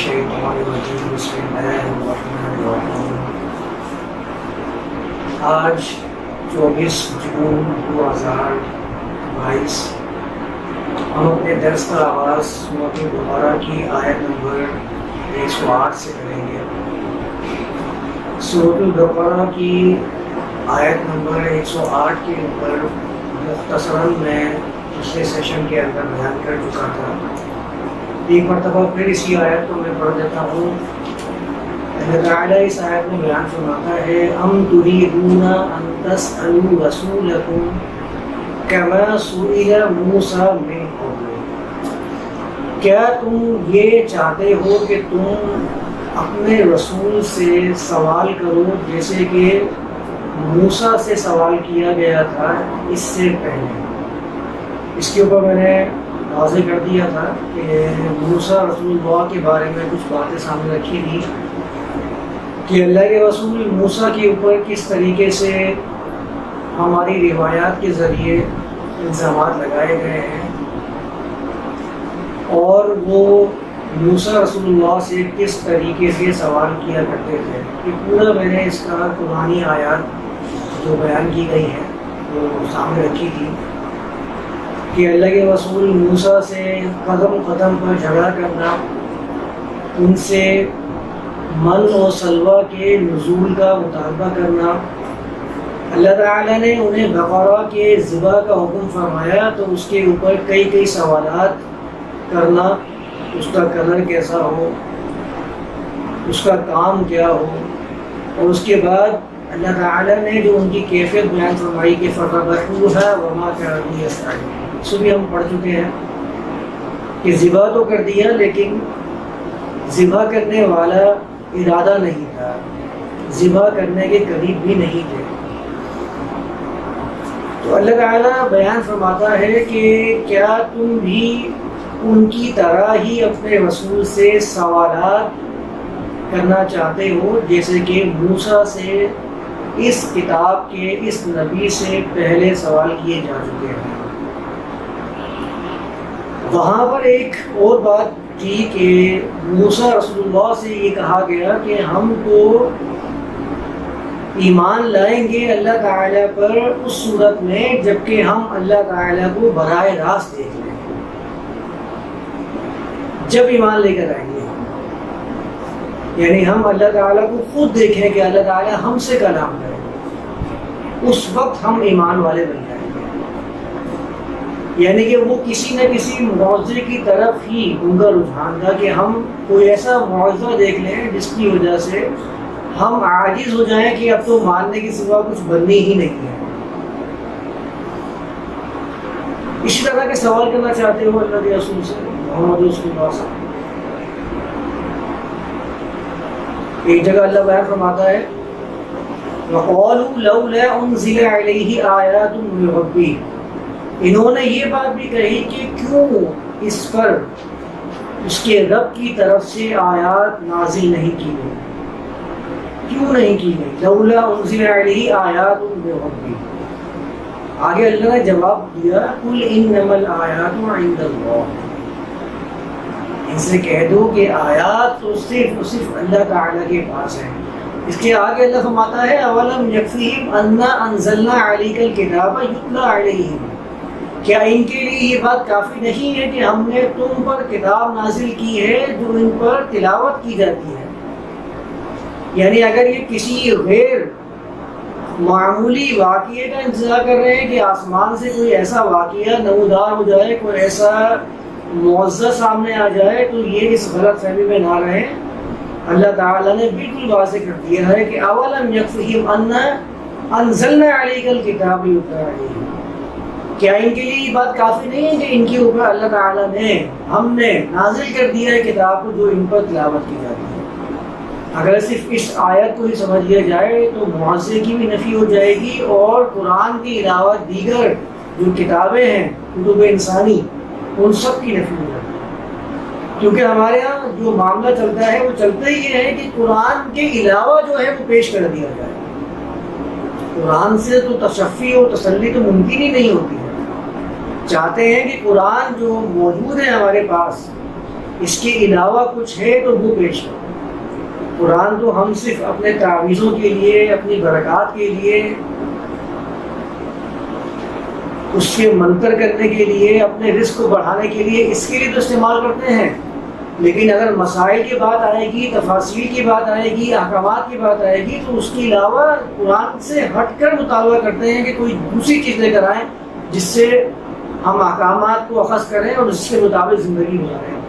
الشیطان الرجیم بسم اللہ الرحمن الرحیم۔ آج 24 جون 2022 ہم اپنے درس کا آغاز سورۃ البقرہ کی آیت نمبر 108 سے کریں گے۔ سورۃ البقرہ کی آیت نمبر 108 کے اوپر مختصراً میں پچھلے سیشن کے اندر بیان کر چکا تھا۔ ایک مرتبہ پھر اسی آیت کو میں پڑھ دیتا ہوں۔ اللہ تعالیٰ اس آیت میں بیان فرماتا ہے ام تریدون ان تسألوا رسولکم کما سئل موسیٰ من قبل، کیا تم یہ چاہتے ہو کہ تم اپنے رسول سے سوال کرو جیسے کہ موسیٰ سے سوال کیا گیا تھا اس سے پہلے؟ اس کے اوپر میں نے واضح کر دیا تھا کہ موسیٰ رسول اللہ کے بارے میں کچھ باتیں سامنے رکھی تھی کہ اللہ کے رسول موسیٰ کے اوپر کس طریقے سے ہماری روایات کے ذریعے الزامات لگائے گئے ہیں، اور وہ موسیٰ رسول اللہ سے کس طریقے سے سوال کیا کرتے تھے۔ یہ پورا میں نے اس کا قرآنی آیات جو بیان کی گئی ہیں وہ سامنے رکھی تھی کہ اللہ کے رسول موسیٰ سے قدم قدم پر جھگڑا کرنا، ان سے من و سلوہ کے نزول کا مطالبہ کرنا۔ اللہ تعالیٰ نے انہیں بقرہ کے ذبح کا حکم فرمایا تو اس کے اوپر کئی سوالات کرنا، اس کا کلر کیسا ہو، اس کا کام کیا ہو، اور اس کے بعد اللہ تعالیٰ نے جو ان کی کیفیت بیان فرمائی کہ فَذَبَحُوهَا وَمَا كَانُوا يَفْعَلُونَ، اس بھی ہم پڑھ چکے ہیں کہ ذبح تو کر دیا لیکن ذبح کرنے والا ارادہ نہیں تھا، ذبح کرنے کے قریب بھی نہیں تھے۔ تو اللہ تعالیٰ بیان فرماتا ہے کہ کیا تم بھی ان کی طرح ہی اپنے رسول سے سوالات کرنا چاہتے ہو جیسے کہ موسیٰ سے اس کتاب کے اس نبی سے پہلے سوال کیے جا چکے ہیں۔ وہاں پر ایک اور بات تھی کہ موسیٰ رسول اللہ سے یہ کہا گیا کہ ہم تو ایمان لائیں گے اللہ تعالیٰ پر اس صورت میں جبکہ ہم اللہ تعالیٰ کو براہ راست دیکھ لیں، جب ایمان لے کر آئیں گے، یعنی ہم اللہ تعالیٰ کو خود دیکھیں کہ اللہ تعالیٰ ہم سے کلام کریں، اس وقت ہم ایمان والے بن جائیں گے۔ یعنی کہ وہ کسی نہ کسی معجزے کی طرف ہی ان کا رجحان تھا کہ ہم کوئی ایسا معجزہ دیکھ لیں جس کی وجہ سے ہم عاجز ہو جائیں کہ اب تو ماننے کے سوا کچھ بننی ہی نہیں ہے۔ اسی طرح کے سوال کرنا چاہتے ہو اللہ کے رسول سے، محمد رسول اللہ سے۔ ایک جگہ اللہ بیان فرماتا ہے وَقَالُوا لَوْلَا أُنزِلَ عَلَيْهِ آيَاتٌ مِّن رَّبِّهِ، انہوں نے یہ بات بھی کہی کہ کیوں اس پر اس کے رب کی طرف سے آیات نازل نہیں کی گئی، کیوں نہیں کی گئی؟ لولا انزل علیہ آیات من ربہ۔ آگے اللہ نے جواب دیا قل انما الآیات عند اللہ، ان سے کہہ دو کہ آیات تو صرف اللہ تعالیٰ کے پاس ہیں۔ اس کے آگے اللہ فرماتا ہے اولم یکفیہم انا انزلنا علیک الکتاب یتلی علیہم، کیا ان کے لیے یہ بات کافی نہیں ہے کہ ہم نے تم پر کتاب نازل کی ہے جو ان پر تلاوت کی جاتی ہے؟ یعنی اگر یہ کسی غیر معمولی واقعے کا انتظار کر رہے ہیں کہ آسمان سے کوئی ایسا واقعہ نمودار ہو جائے، کوئی ایسا معجزہ سامنے آ جائے، تو یہ اس غلط فہمی میں نہ رہیں۔ اللہ تعالیٰ نے بالکل واضح کر دیا ہے کہ اولم یکفہم انا انزلنا علیک الکتاب یتلی علیہم، کیا ان کے لیے یہ بات کافی نہیں ہے کہ ان کے اوپر اللہ تعالیٰ نے ہم نے نازل کر دیا ہے کتاب کو جو ان پر تلاوت کی جاتی ہے؟ اگر صرف اس آیت کو ہی سمجھ لیا جائے تو معجزے کی بھی نفی ہو جائے گی، اور قرآن کے علاوہ دیگر جو کتابیں ہیں کتب انسانی ان سب کی نفی ہو جائے گی، کیونکہ ہمارے ہاں جو معاملہ چلتا ہے وہ چلتا ہی یہ ہے کہ قرآن کے علاوہ جو ہے وہ پیش کر دیا جائے۔ قرآن سے تو تشفی اور تسلی تو ممکن ہی نہیں ہوتی ہے۔ چاہتے ہیں کہ قرآن جو موجود ہے ہمارے پاس اس کے علاوہ کچھ ہے تو وہ پیش کرو۔ قرآن تو ہم صرف اپنے تعویذوں کے لیے، اپنی برکات کے لیے، اس کے منتر کرنے کے لیے، اپنے رزق کو بڑھانے کے لیے، اس کے لیے تو استعمال کرتے ہیں، لیکن اگر مسائل کی بات آئے گی، تفاصیل کی بات آئے گی، احکامات کی بات آئے گی، تو اس کے علاوہ قرآن سے ہٹ کر مطالبہ کرتے ہیں کہ کوئی دوسری چیز لے کر آئیں جس سے ہم احکامات کو اخذ کریں اور اس کے مطابق زندگی گزاریں،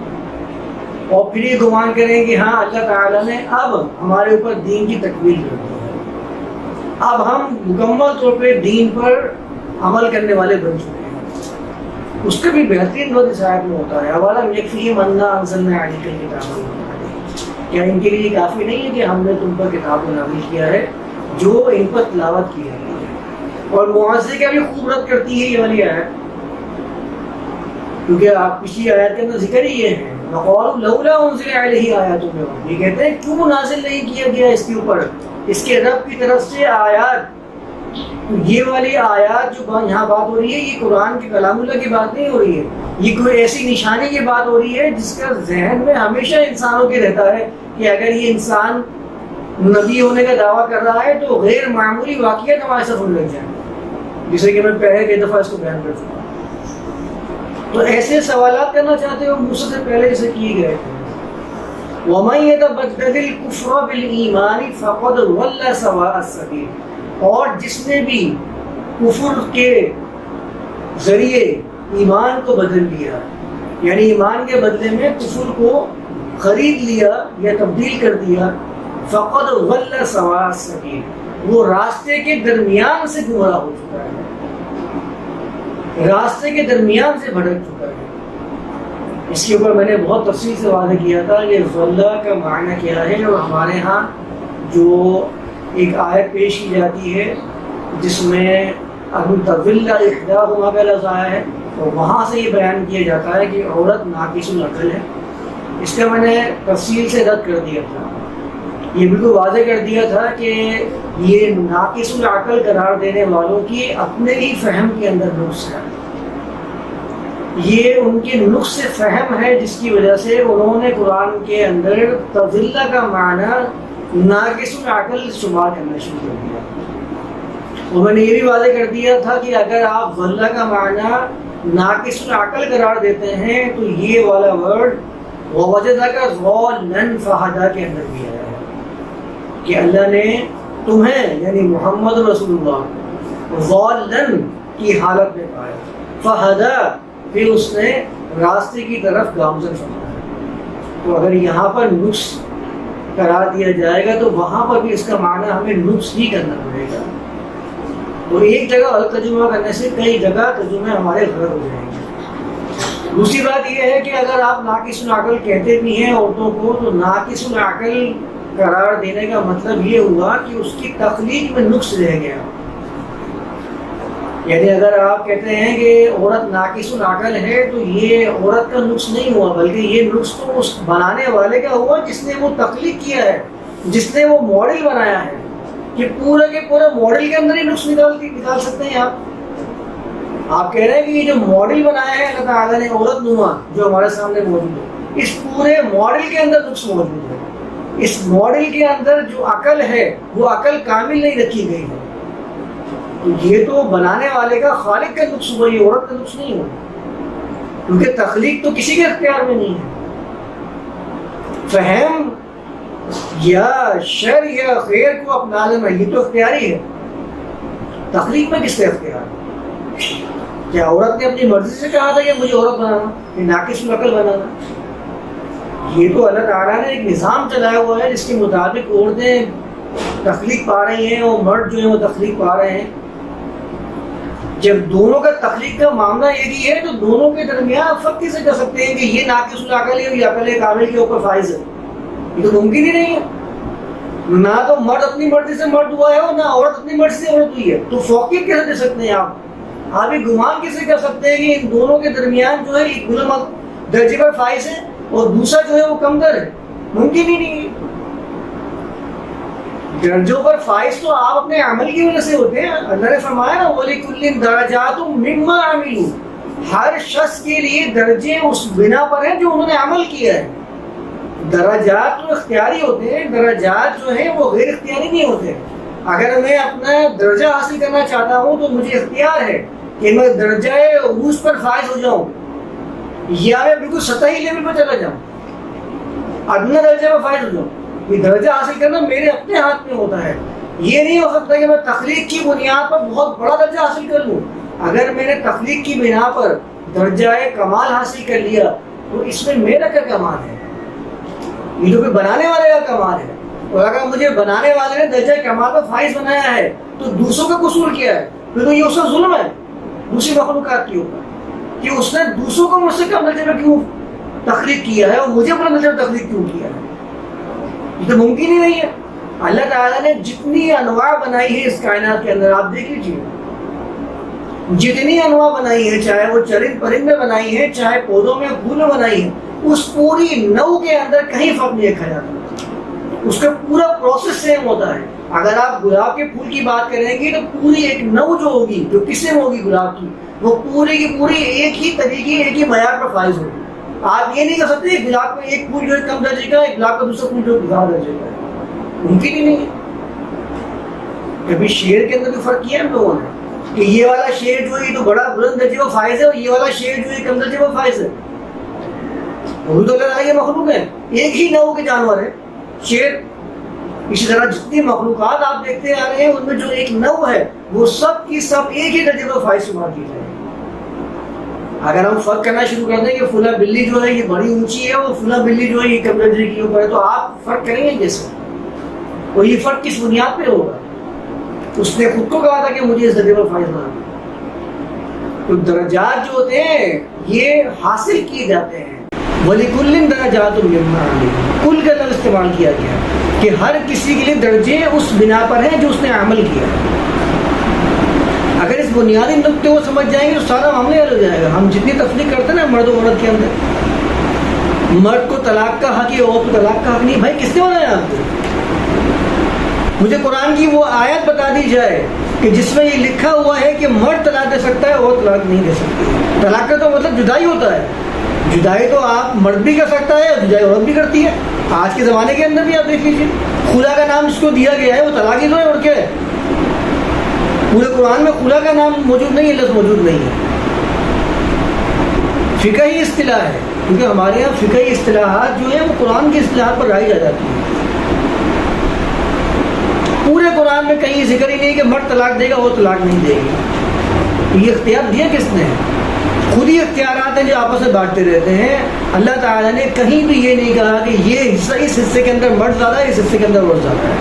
اور پھر یہ گمان کریں کہ ہاں اللہ تعالیٰ نے اب ہمارے اوپر دین کی تکمیل کر دی ہے، اب ہم مکمل طور پہ دین پر عمل کرنے والے بن چکے ہیں۔ اس کا بھی بہترین وقت اس آیت میں ہوتا ہے، اولم یکفیہم انا انزلنا علیک الکتاب، کیا ان کے لیے کافی نہیں ہے کہ ہم نے تم پر کتاب کو نازل کیا ہے جو ان پر تلاوت کی ہے۔ اور معاوضے کا بھی خوب رد کرتی ہے یہ والی آیت، کیونکہ آپ پچھلی آیت کے اندر ذکر ہی یہ ہے، وَقَالُوا لَوْلَا أُنزِلَ عَلَيْهِ آیَاتٌ مِّن رَبِّهِ، یہ کہتے ہیں کیوں نازل نہیں کیا گیا اس کے اوپر اس کے رب کی طرف سے آیات۔ یہ والی آیات جو یہاں بات ہو رہی ہے، یہ قرآن کے کلام اللہ کی بات نہیں ہو رہی ہے، یہ کوئی ایسی نشانی کی بات ہو رہی ہے جس کا ذہن میں ہمیشہ انسانوں کے رہتا ہے کہ اگر یہ انسان نبی ہونے کا دعویٰ کر رہا ہے تو غیر معمولی واقعات ہمارے ساتھ ہونے لگ جائیں، جسے کہ میں پہلے کئی دفعہ اس کو بیان کر چکا ہوں۔ تو ایسے سوالات کرنا چاہتے ہو موسیٰ سے پہلے جیسے کیے گئے تھے، وَمَن يَتَبَدَّلِ الْكُفْرَ بِالْإِيمَانِ فَقَدْ ضَلَّ سَوَاءَ السَّبِيلِ، اور جس نے بھی کفر کے ذریعے ایمان کو بدل لیا، یعنی ایمان کے بدلے میں کفر کو خرید لیا یا تبدیل کر دیا، فَقَدْ ضَلَّ سَوَاءَ السَّبِيلِ، وہ راستے کے درمیان سے گمراہ ہو چکا ہے، راستے کے درمیان سے بھٹک چکا ہے۔ اس کے اوپر میں نے بہت تفصیل سے واضح کیا تھا کہ ضلع کا معنی کیا ہے، اور ہمارے ہاں جو ایک آیت پیش کی جاتی ہے جس میں ان تضل احداہما کا لفظ آیا ہے، تو وہاں سے یہ بیان کیا جاتا ہے کہ عورت ناقص العقل ہے۔ اس کا میں نے تفصیل سے رد کر دیا تھا، یہ بالکل واضح کر دیا تھا کہ یہ ناقص العقل قرار دینے والوں کی اپنے ہی فہم کے اندر نقص ہے، یہ ان کے نقص فہم ہے جس کی وجہ سے انہوں نے قرآن کے اندر تضلہ کا معنی ناقص العقل شمار کرنا شروع کر دیا۔ اور میں نے یہ بھی واضح کر دیا تھا کہ اگر آپ ضلع کا معنی ناقص العقل قرار دیتے ہیں تو یہ والا ورڈ وَوَجَدَكَ ضَالًّا فَهَدَىٰ کے اندر بھی آیا ہے کہ اللہ نے تمہیں یعنی محمد رسول اللہ ضالًا کی حالت میں پایا، فَهَدَىٰ پھر اس نے راستے کی طرف گامزن فرمایا۔ تو اگر یہاں پر نقص قرار دیا جائے گا تو وہاں پر بھی اس کا معنی ہمیں نقص ہی کرنا پڑے گا، تو ایک جگہ غلط ترجمہ کرنے سے کئی جگہ ترجمے ہمارے غلط ہو جائیں گے۔ دوسری بات یہ ہے کہ اگر آپ ناقص العقل کہتے بھی ہیں عورتوں کو، تو ناقص العقل قرار دینے کا مطلب یہ ہوا کہ اس کی تخلیق میں نقص رہ گیا، یعنی اگر آپ کہتے ہیں کہ عورت ناقص العقل ہے تو یہ عورت کا نقص نہیں ہوا، بلکہ یہ نقص تو اس بنانے والے کا ہوا جس نے وہ تخلیق کیا ہے، جس نے وہ ماڈل بنایا ہے، کہ پورے کے پورے ماڈل کے اندر ہی نقص نکال سکتے ہیں آپ کہہ رہے ہیں کہ یہ جو ماڈل بنایا ہے اللہ تعالیٰ نے عورت نما جو ہمارے سامنے موجود ہے، اس پورے ماڈل کے اندر نقص موجود ہے، اس ماڈل کے اندر جو عقل ہے وہ عقل کامل نہیں رکھی گئی ہے، تو یہ تو بنانے والے کا خالق کا نقص ہوا، یہ عورت کا نقص نہیں ہوا، کیونکہ تخلیق تو کسی کے اختیار میں نہیں ہے، فہم یا شر یا خیر کو اپنا لینا یہ تو اختیاری ہے، تخلیق میں کس کا اختیار ہے؟ کیا عورت نے اپنی مرضی سے کہا تھا کہ مجھے عورت بنانا، کہ ناقص العقل بنانا؟ یہ تو اللہ تعالیٰ نے ایک نظام چلایا ہوا ہے جس کے مطابق عورتیں تخلیق پا رہی ہیں اور مرد جو ہیں وہ تخلیق پا رہے ہیں۔ جب دونوں کا تخلیق کا معاملہ یہی ہے تو دونوں کے درمیان فرق کیسے کر سکتے ہیں کہ یہ ناقص العقل ہے اور یہ عقل کامل کے اوپر فائز ہے؟ یہ تو ممکن ہی نہیں ہے، نہ تو مرد اپنی مرضی سے مرد ہوا ہے اور نہ عورت اپنی مرضی سے عورت ہوئی ہے، تو فوقیت کیسے دے سکتے ہیں آپ یہ گمان کیسے کر سکتے ہیں کہ ان دونوں کے درمیان جو ہے ایک درجے پر فائز ہے اور دوسرا جو ہے وہ کمتر ہے؟ ممکن ہی نہیں ہے۔ درجوں پر فائز تو آپ اپنے عمل کی وجہ سے ہوتے ہیں، اللہ نے فرمایا نا وَلِكُلٍّ دَرَجَاتٌ مِّمَّا عَمِلُوا، ہر شخص کے لیے درجے اس بنا پر ہیں جو انہوں نے عمل کیا ہے. درجات تو اختیاری ہوتے ہیں، درجات جو ہیں وہ غیر اختیاری نہیں ہوتے. اگر میں اپنا درجہ حاصل کرنا چاہتا ہوں تو مجھے اختیار ہے کہ میں درجہ عروج پر فائز ہو جاؤں یا میں بالکل سطحی لیول پر چلا جاؤں، ادنا درجے پر فائز ہو جاؤں. یہ درجہ حاصل کرنا میرے اپنے ہاتھ میں ہوتا ہے. یہ نہیں ہو سکتا کہ میں تخلیق کی بنیاد پر بہت بڑا درجہ حاصل کر لوں. اگر میں نے تخلیق کی بنا پر درجہ کمال حاصل کر لیا تو اس میں میرا کیا کمال ہے؟ یہ جو کہ بنانے والے کا کمال ہے. اور اگر مجھے بنانے والے نے درجہ کمال پر فائز بنایا ہے تو دوسروں کا قصور کیا ہے؟ پھر تو یہ اس کا ظلم ہے دوسری مخلوقات کے اوپر کہ اس نے دوسروں کو مجھ سے کم درجے میں کیوں تخلیق کیا ہے اور مجھے اپنا درجہ تخلیق کیوں کیا ہے؟ یہ تو ممکن ہی نہیں ہے. اللہ تعالیٰ نے جتنی انواع بنائی ہے اس کائنات کے اندر، آپ دیکھ لیجیے جتنی انواع بنائی ہے، چاہے وہ چرند پرند میں بنائی ہے، چاہے پودوں میں پھول میں بنائی ہے، اس پوری نو کے اندر کہیں فرق نہیں رکھا جاتا. اس کا پورا پروسیس سیم ہوتا ہے. اگر آپ گلاب کے پھول کی بات کریں گے تو پوری ایک نو جو ہوگی، جو قسم ہوگی گلاب کی، وہ پوری کی پوری ایک ہی طریقے، ایک ہی معیار پر فائز ہوگی. آپ یہ نہیں کر سکتے گلاب کا ایک پھول جو ہے کم درجے کا ہے، گلاب کا دوسرا پھول جو ہے زیادہ درجے کا ہے. ممکن ہی نہیں ہے. کبھی شعر کے اندر بھی فرق کیا ہم لوگوں نے کہ یہ والا شعر جو ہے یہ تو بڑا بلند درجے کا فائز ہے اور یہ والا شعر جو ہے کم درجے کا فائز ہے. وہ تو اللہ یہ مخلوق ہے، ایک ہی نوع کے جانور ہے شعر. اسی طرح جتنی مخلوقات آپ دیکھتے آ رہے ہیں ان میں جو ایک نوع ہے وہ سب کی سب ایک ہی درجے کا فائز شمار کی جائے. اگر ہم فرق کرنا شروع کر دیں کہ فلاں بلی جو ہے یہ بڑی اونچی ہے اور فلاں بلی جو ہے یہ کم درجے کی اوپر ہے، تو آپ فرق کریں گے کیسے؟ اور یہ فرق کس بنیاد پہ ہوگا؟ اس نے خود کو کہا تھا کہ مجھے اس درجے پر فائز بنانا. تو درجات جو ہوتے ہیں یہ حاصل کیے جاتے ہیں. وَلِكُلٍّ دَرَجَاتٌ مِّمَّا عَمِلَ، کل کا لفظ استعمال کیا گیا کہ ہر کسی کے لیے درجے اس بنا پر ہیں جو اس نے عمل کیا. اگر اس بنیادی نقطے کو سمجھ جائیں گے تو سارا معاملہ حل ہو جائے گا. ہم جتنی تفریق کرتے ہیں نا مرد و عورت کے اندر، مرد کو طلاق کا حق ہے، عورت کو طلاق کا حق نہیں. بھائی کس نے بنایا آپ کو؟ مجھے قرآن کی وہ آیت بتا دی جائے کہ جس میں یہ لکھا ہوا ہے کہ مرد طلاق دے سکتا ہے اور طلاق نہیں دے سکتی. طلاق کا تو مطلب جدائی ہوتا ہے. جدائی تو آپ مرد بھی کر سکتا ہے اور جدائی عورت بھی کرتی ہے. آج کے زمانے کے اندر بھی آپ دیکھ لیجیے خلا کا نام جس کو دیا گیا ہے وہ طلاق ہی تو ہے اور کیا ہے. پورے قرآن میں خلا کا نام موجود نہیں ہے، لفظ موجود نہیں ہے. فقہی اصطلاح ہے کیونکہ ہمارے یہاں فقہی اصطلاحات جو ہیں وہ قرآن کی اصطلاحات پر رائج آ جاتی ہیں. پورے قرآن میں کہیں ذکر ہی نہیں کہ مرد طلاق دے گا وہ طلاق نہیں دے گی. یہ اختیار دیا کس نے؟ خود ہی اختیارات ہیں جو آپس میں بانٹتے رہتے ہیں. اللہ تعالیٰ نے کہیں بھی یہ نہیں کہا کہ یہ حصہ اس حصے کے اندر مرد زیادہ ہے، اس حصے کے اندر عورت زیادہ ہے.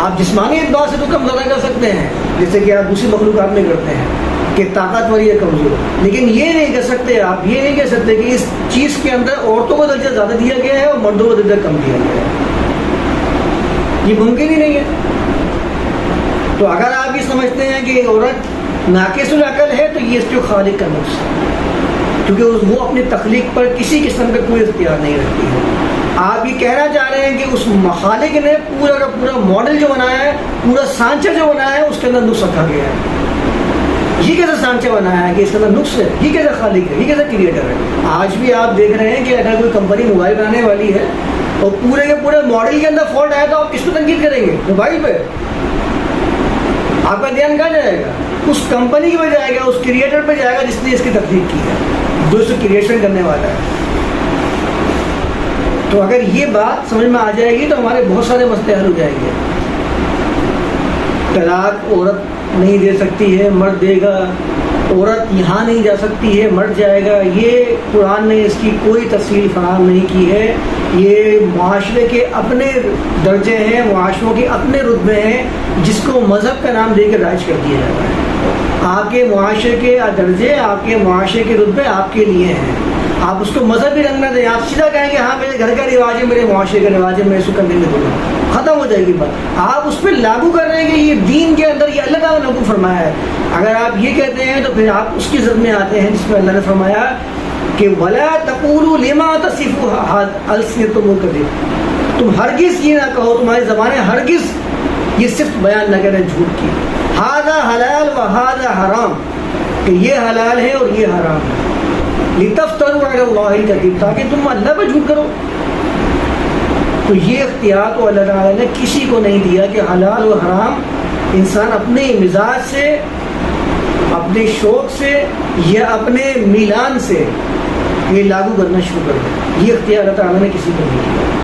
آپ جسمانی اعتبار سے تو کم زیادہ کر سکتے ہیں جیسے کہ آپ دوسری مخلوقات میں کرتے ہیں کہ طاقتور یا کمزور، لیکن یہ نہیں کر سکتے، آپ یہ نہیں کہہ سکتے کہ اس چیز کے اندر عورتوں کو درجہ زیادہ دیا گیا ہے اور مردوں کو درجہ کم دیا گیا ہے. یہ ممکن ہی نہیں ہے. تو اگر آپ یہ سمجھتے ہیں کہ عورت ناقص العقل ہے تو یہ اس کے خالق کا نقص ہے، کیونکہ وہ اپنی تخلیق پر کسی قسم کا کوئی اختیار نہیں رکھتی ہے. آپ یہ کہنا چاہ رہے ہیں کہ اس خالق نے پورا کا پورا ماڈل جو بنایا ہے، پورا سانچہ جو بنایا ہے اس کے اندر نقص رکھا گیا ہے. یہ کیسا سانچہ بنایا ہے کہ اس کے اندر نقص ہے؟ یہ کیسا خالق ہے؟ یہ کیسا کریٹر ہے؟ آج بھی آپ دیکھ رہے ہیں کہ اگر کوئی کمپنی موبائل بنانے والی ہے اور پورے کے پورے ماڈل کے اندر فالٹ آیا تو آپ کس پہ تنقید کریں گے؟ موبائل پہ. آپ کا دھیان کہاں جائے گا؟ اس کمپنی پہ جائے گا، اس کریٹر پہ جائے گا جس نے اس کی تخلیق کی ہے، جو اس کو کریشن کرنے والا ہے. تو اگر یہ بات سمجھ میں آ جائے گی تو ہمارے بہت سارے مسئلے حل ہو جائیں گے. طلاق عورت نہیں دے سکتی ہے، مرد دے گا. عورت یہاں نہیں جا سکتی ہے، مرد جائے گا. یہ قرآن نے اس کی کوئی تفصیل فراہم نہیں کی ہے. یہ معاشرے کے اپنے درجے ہیں، معاشروں کے اپنے رتبے ہیں جس کو مذہب کا نام دے کے رائج کر دیا جاتا ہے. آپ کے معاشرے کے درجے، آپ کے معاشرے کے رتبے آپ کے لیے ہیں. آپ اس کو مذہبی رنگ نہ دیں. آپ سیدھا کہیں کہ ہاں میرے گھر کا رواج ہے، میرے معاشرے کا رواج ہے، میں اس کو کرنے میں دوں گا، ختم ہو جائے گی بات. آپ اس پہ لاگو کر رہے ہیں کہ یہ دین کے اندر یہ اللہ تعالیٰ نے لاگو فرمایا ہے. اگر آپ یہ کہتے ہیں تو پھر آپ اس کی ضد میں آتے ہیں جس میں اللہ نے فرمایا کہ وَلَا تَقُولُوا لِمَا تَصِفُ أَلْسِنَتُكُمُ الْكَذِبَ، تم ہرگز یہ نہ کہو، تمہاری زبانیں ہرگز یہ صرف بیان نہ کریں جھوٹ کی. ہذا حلال و ہذا حرام، کہ یہ حلال ہے اور یہ حرام ہے، لتفتروا علی اللہ الکذب، تاکہ تم اللہ پہ جھوٹ کرو۔ تو یہ اختیار تو اللہ تعالیٰ نے کسی کو نہیں دیا کہ حلال و حرام انسان اپنے مزاج سے، اپنے شوق سے یا اپنے میلان سے یہ لاگو کرنا شروع کر دے۔ یہ اختیار اللہ تعالیٰ نے کسی کو نہیں دیا۔